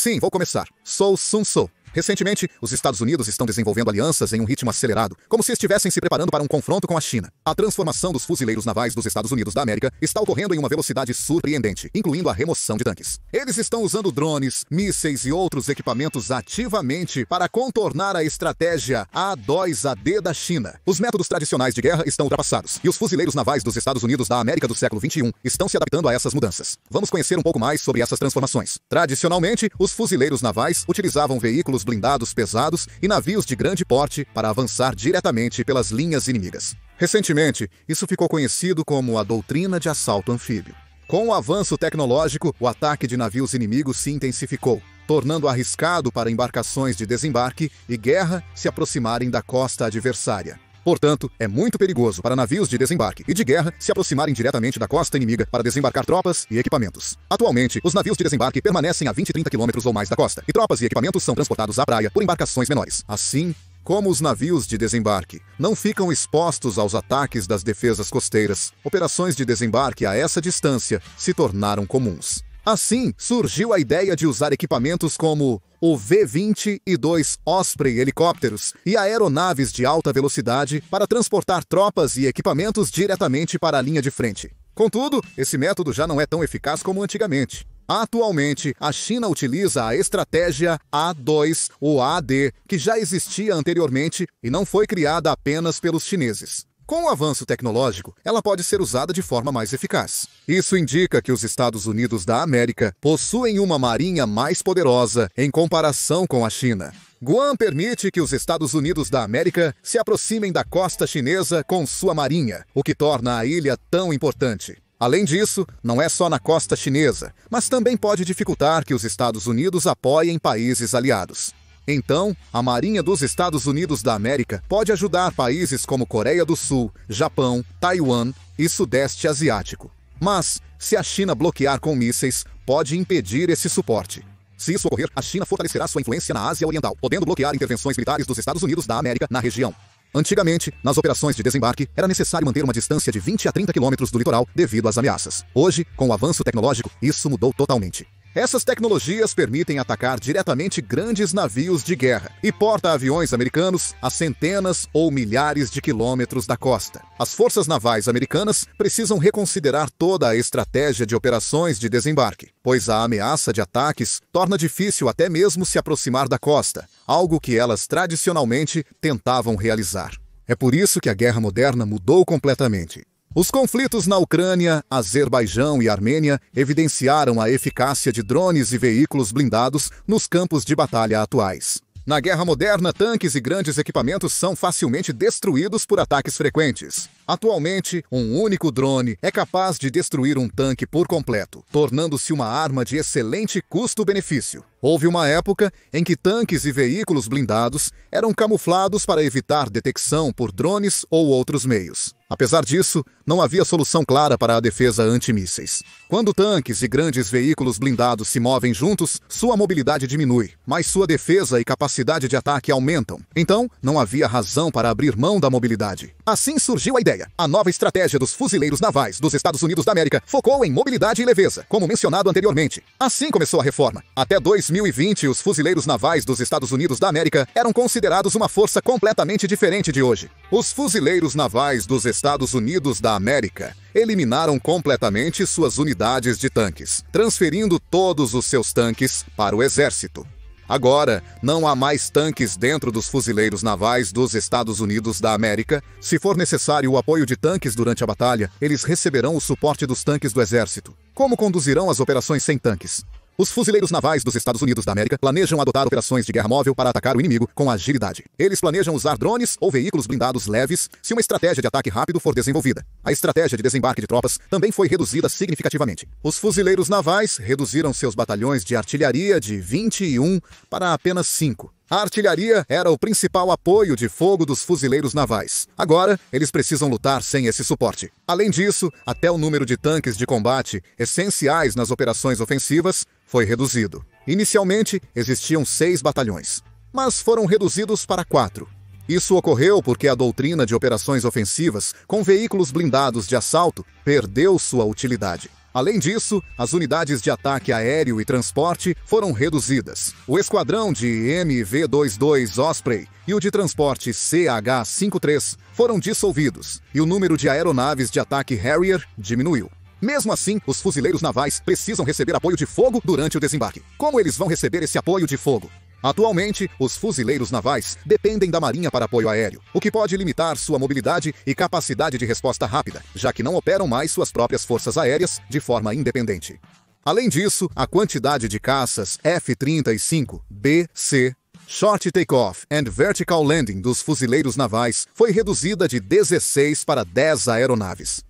Sim, vou começar. Sou Sun Tzu. Recentemente, os Estados Unidos estão desenvolvendo alianças em um ritmo acelerado, como se estivessem se preparando para um confronto com a China. A transformação dos fuzileiros navais dos Estados Unidos da América está ocorrendo em uma velocidade surpreendente, incluindo a remoção de tanques. Eles estão usando drones, mísseis e outros equipamentos ativamente para contornar a estratégia A2AD da China. Os métodos tradicionais de guerra estão ultrapassados, e os fuzileiros navais dos Estados Unidos da América do século XXI estão se adaptando a essas mudanças. Vamos conhecer um pouco mais sobre essas transformações. Tradicionalmente, os fuzileiros navais utilizavam veículos blindados pesados e navios de grande porte para avançar diretamente pelas linhas inimigas. Recentemente, isso ficou conhecido como a doutrina de assalto anfíbio. Com o avanço tecnológico, o ataque de navios inimigos se intensificou, tornando arriscado para embarcações de desembarque e guerra se aproximarem da costa adversária. Portanto, é muito perigoso para navios de desembarque e de guerra se aproximarem diretamente da costa inimiga para desembarcar tropas e equipamentos. Atualmente, os navios de desembarque permanecem a 20 e 30 quilômetros ou mais da costa, e tropas e equipamentos são transportados à praia por embarcações menores. Assim, como os navios de desembarque não ficam expostos aos ataques das defesas costeiras, operações de desembarque a essa distância se tornaram comuns. Assim, surgiu a ideia de usar equipamentos como o V-22 Osprey helicópteros e aeronaves de alta velocidade para transportar tropas e equipamentos diretamente para a linha de frente. Contudo, esse método já não é tão eficaz como antigamente. Atualmente, a China utiliza a estratégia A2 ou AD, que já existia anteriormente e não foi criada apenas pelos chineses. Com o avanço tecnológico, ela pode ser usada de forma mais eficaz. Isso indica que os Estados Unidos da América possuem uma marinha mais poderosa em comparação com a China. Guam permite que os Estados Unidos da América se aproximem da costa chinesa com sua marinha, o que torna a ilha tão importante. Além disso, não é só na costa chinesa, mas também pode dificultar que os Estados Unidos apoiem países aliados. Então, a Marinha dos Estados Unidos da América pode ajudar países como Coreia do Sul, Japão, Taiwan e Sudeste Asiático. Mas, se a China bloquear com mísseis, pode impedir esse suporte. Se isso ocorrer, a China fortalecerá sua influência na Ásia Oriental, podendo bloquear intervenções militares dos Estados Unidos da América na região. Antigamente, nas operações de desembarque, era necessário manter uma distância de 20 a 30 quilômetros do litoral devido às ameaças. Hoje, com o avanço tecnológico, isso mudou totalmente. Essas tecnologias permitem atacar diretamente grandes navios de guerra e porta-aviões americanos a centenas ou milhares de quilômetros da costa. As forças navais americanas precisam reconsiderar toda a estratégia de operações de desembarque, pois a ameaça de ataques torna difícil até mesmo se aproximar da costa, algo que elas tradicionalmente tentavam realizar. É por isso que a guerra moderna mudou completamente. Os conflitos na Ucrânia, Azerbaijão e Armênia evidenciaram a eficácia de drones e veículos blindados nos campos de batalha atuais. Na guerra moderna, tanques e grandes equipamentos são facilmente destruídos por ataques frequentes. Atualmente, um único drone é capaz de destruir um tanque por completo, tornando-se uma arma de excelente custo-benefício. Houve uma época em que tanques e veículos blindados eram camuflados para evitar detecção por drones ou outros meios. Apesar disso, não havia solução clara para a defesa antimísseis. Quando tanques e grandes veículos blindados se movem juntos, sua mobilidade diminui, mas sua defesa e capacidade de ataque aumentam. Então, não havia razão para abrir mão da mobilidade. Assim surgiu a ideia. A nova estratégia dos fuzileiros navais dos Estados Unidos da América focou em mobilidade e leveza, como mencionado anteriormente. Assim começou a reforma. Até 2020, os fuzileiros navais dos Estados Unidos da América eram considerados uma força completamente diferente de hoje. Os fuzileiros navais dos Estados Unidos da América eliminaram completamente suas unidades de tanques, transferindo todos os seus tanques para o exército. Agora, não há mais tanques dentro dos fuzileiros navais dos Estados Unidos da América. Se for necessário o apoio de tanques durante a batalha, eles receberão o suporte dos tanques do exército. Como conduzirão as operações sem tanques? Os fuzileiros navais dos Estados Unidos da América planejam adotar operações de guerra móvel para atacar o inimigo com agilidade. Eles planejam usar drones ou veículos blindados leves se uma estratégia de ataque rápido for desenvolvida. A estratégia de desembarque de tropas também foi reduzida significativamente. Os fuzileiros navais reduziram seus batalhões de artilharia de 21 para apenas 5. A artilharia era o principal apoio de fogo dos fuzileiros navais. Agora, eles precisam lutar sem esse suporte. Além disso, até o número de tanques de combate, essenciais nas operações ofensivas, foi reduzido. Inicialmente, existiam 6 batalhões, mas foram reduzidos para 4. Isso ocorreu porque a doutrina de operações ofensivas com veículos blindados de assalto perdeu sua utilidade. Além disso, as unidades de ataque aéreo e transporte foram reduzidas. O esquadrão de MV-22 Osprey e o de transporte CH-53 foram dissolvidos, e o número de aeronaves de ataque Harrier diminuiu. Mesmo assim, os fuzileiros navais precisam receber apoio de fogo durante o desembarque. Como eles vão receber esse apoio de fogo? Atualmente, os fuzileiros navais dependem da Marinha para apoio aéreo, o que pode limitar sua mobilidade e capacidade de resposta rápida, já que não operam mais suas próprias forças aéreas de forma independente. Além disso, a quantidade de caças F-35B, C, Short Takeoff and Vertical Landing dos fuzileiros navais foi reduzida de 16 para 10 aeronaves.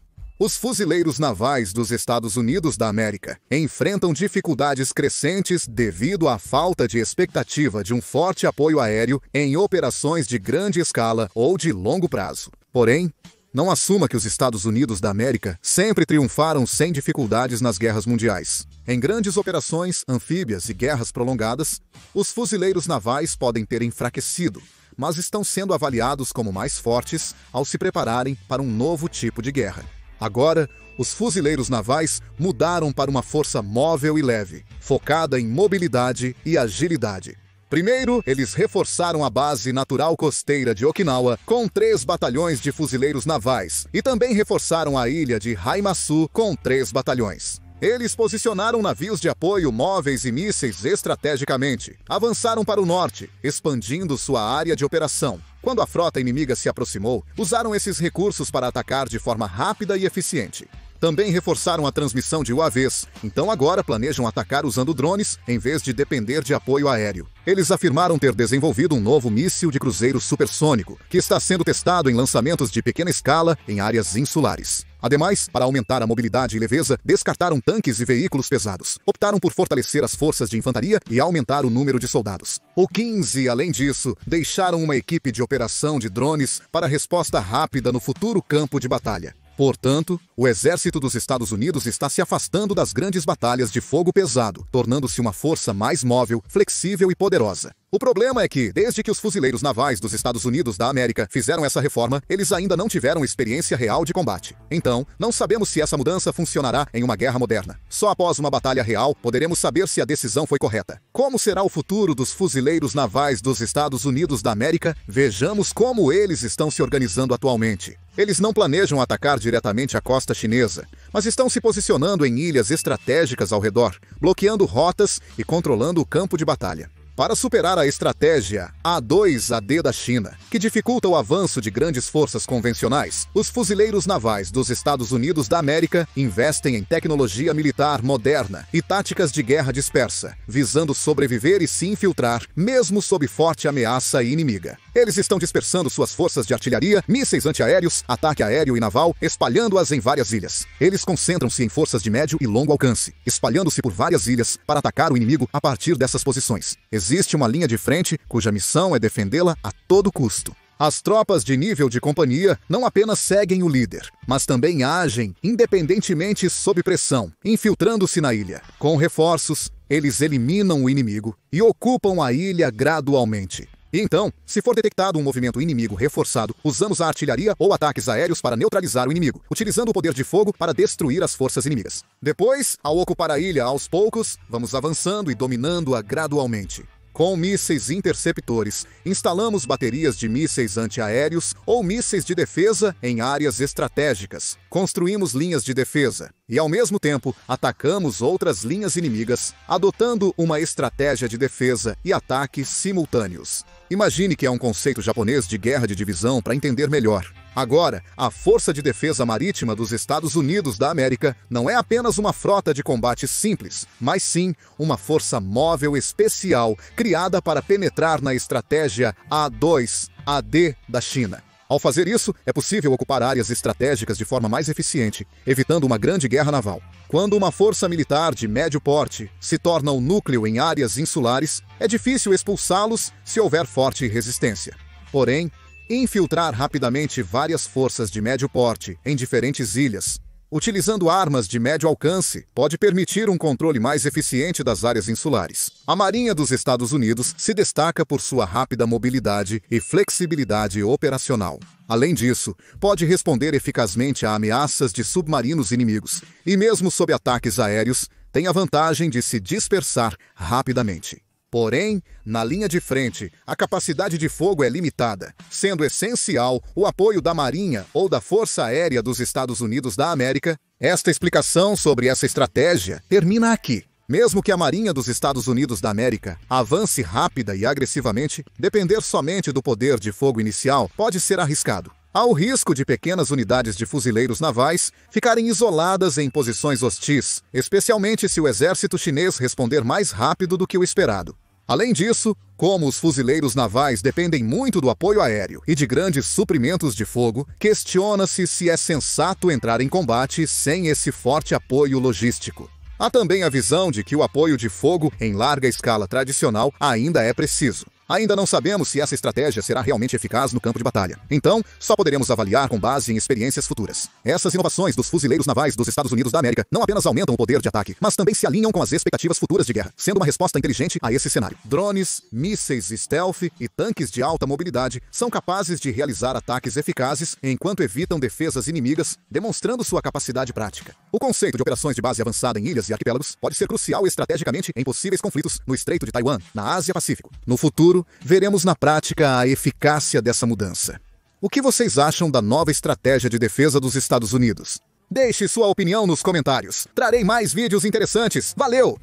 Os fuzileiros navais dos Estados Unidos da América enfrentam dificuldades crescentes devido à falta de expectativa de um forte apoio aéreo em operações de grande escala ou de longo prazo. Porém, não assuma que os Estados Unidos da América sempre triunfaram sem dificuldades nas guerras mundiais. Em grandes operações anfíbias e guerras prolongadas, os fuzileiros navais podem ter enfraquecido, mas estão sendo avaliados como mais fortes ao se prepararem para um novo tipo de guerra. Agora, os fuzileiros navais mudaram para uma força móvel e leve, focada em mobilidade e agilidade. Primeiro, eles reforçaram a base natural costeira de Okinawa com 3 batalhões de fuzileiros navais e também reforçaram a ilha de Haimasu com 3 batalhões. Eles posicionaram navios de apoio móveis e mísseis estrategicamente. Avançaram para o norte, expandindo sua área de operação. Quando a frota inimiga se aproximou, usaram esses recursos para atacar de forma rápida e eficiente. Também reforçaram a transmissão de UAVs, então agora planejam atacar usando drones em vez de depender de apoio aéreo. Eles afirmaram ter desenvolvido um novo míssil de cruzeiro supersônico, que está sendo testado em lançamentos de pequena escala em áreas insulares. Ademais, para aumentar a mobilidade e leveza, descartaram tanques e veículos pesados. Optaram por fortalecer as forças de infantaria e aumentar o número de soldados. O 15, além disso, deixaram uma equipe de operação de drones para resposta rápida no futuro campo de batalha. Portanto, o exército dos Estados Unidos está se afastando das grandes batalhas de fogo pesado, tornando-se uma força mais móvel, flexível e poderosa. O problema é que, desde que os fuzileiros navais dos Estados Unidos da América fizeram essa reforma, eles ainda não tiveram experiência real de combate. Então, não sabemos se essa mudança funcionará em uma guerra moderna. Só após uma batalha real, poderemos saber se a decisão foi correta. Como será o futuro dos fuzileiros navais dos Estados Unidos da América? Vejamos como eles estão se organizando atualmente. Eles não planejam atacar diretamente a costa chinesa, mas estão se posicionando em ilhas estratégicas ao redor, bloqueando rotas e controlando o campo de batalha. Para superar a estratégia A2AD da China, que dificulta o avanço de grandes forças convencionais, os fuzileiros navais dos Estados Unidos da América investem em tecnologia militar moderna e táticas de guerra dispersa, visando sobreviver e se infiltrar, mesmo sob forte ameaça inimiga. Eles estão dispersando suas forças de artilharia, mísseis antiaéreos, ataque aéreo e naval, espalhando-as em várias ilhas. Eles concentram-se em forças de médio e longo alcance, espalhando-se por várias ilhas para atacar o inimigo a partir dessas posições. Existe uma linha de frente cuja missão é defendê-la a todo custo. As tropas de nível de companhia não apenas seguem o líder, mas também agem independentemente sob pressão, infiltrando-se na ilha. Com reforços, eles eliminam o inimigo e ocupam a ilha gradualmente. E então, se for detectado um movimento inimigo reforçado, usamos a artilharia ou ataques aéreos para neutralizar o inimigo, utilizando o poder de fogo para destruir as forças inimigas. Depois, ao ocupar a ilha aos poucos, vamos avançando e dominando-a gradualmente. Com mísseis interceptores, instalamos baterias de mísseis antiaéreos ou mísseis de defesa em áreas estratégicas. Construímos linhas de defesa e, ao mesmo tempo, atacamos outras linhas inimigas, adotando uma estratégia de defesa e ataques simultâneos. Imagine que é um conceito japonês de guerra de divisão para entender melhor. Agora, a Força de Defesa Marítima dos Estados Unidos da América não é apenas uma frota de combate simples, mas sim uma força móvel especial criada para penetrar na estratégia A2AD da China. Ao fazer isso, é possível ocupar áreas estratégicas de forma mais eficiente, evitando uma grande guerra naval. Quando uma força militar de médio porte se torna um núcleo em áreas insulares, é difícil expulsá-los se houver forte resistência. Porém, infiltrar rapidamente várias forças de médio porte em diferentes ilhas utilizando armas de médio alcance, pode permitir um controle mais eficiente das áreas insulares. A Marinha dos Estados Unidos se destaca por sua rápida mobilidade e flexibilidade operacional. Além disso, pode responder eficazmente a ameaças de submarinos inimigos e, mesmo sob ataques aéreos, tem a vantagem de se dispersar rapidamente. Porém, na linha de frente, a capacidade de fogo é limitada, sendo essencial o apoio da Marinha ou da Força Aérea dos Estados Unidos da América. Esta explicação sobre essa estratégia termina aqui. Mesmo que a Marinha dos Estados Unidos da América avance rápida e agressivamente, depender somente do poder de fogo inicial pode ser arriscado. Há o risco de pequenas unidades de fuzileiros navais ficarem isoladas em posições hostis, especialmente se o exército chinês responder mais rápido do que o esperado. Além disso, como os fuzileiros navais dependem muito do apoio aéreo e de grandes suprimentos de fogo, questiona-se se é sensato entrar em combate sem esse forte apoio logístico. Há também a visão de que o apoio de fogo em larga escala tradicional ainda é preciso. Ainda não sabemos se essa estratégia será realmente eficaz no campo de batalha. Então, só poderemos avaliar com base em experiências futuras. Essas inovações dos fuzileiros navais dos Estados Unidos da América não apenas aumentam o poder de ataque, mas também se alinham com as expectativas futuras de guerra, sendo uma resposta inteligente a esse cenário. Drones, mísseis stealth e tanques de alta mobilidade são capazes de realizar ataques eficazes enquanto evitam defesas inimigas, demonstrando sua capacidade prática. O conceito de operações de base avançada em ilhas e arquipélagos pode ser crucial estrategicamente em possíveis conflitos no Estreito de Taiwan, na Ásia-Pacífico. No futuro, veremos na prática a eficácia dessa mudança. O que vocês acham da nova estratégia de defesa dos Estados Unidos? Deixe sua opinião nos comentários. Trarei mais vídeos interessantes. Valeu!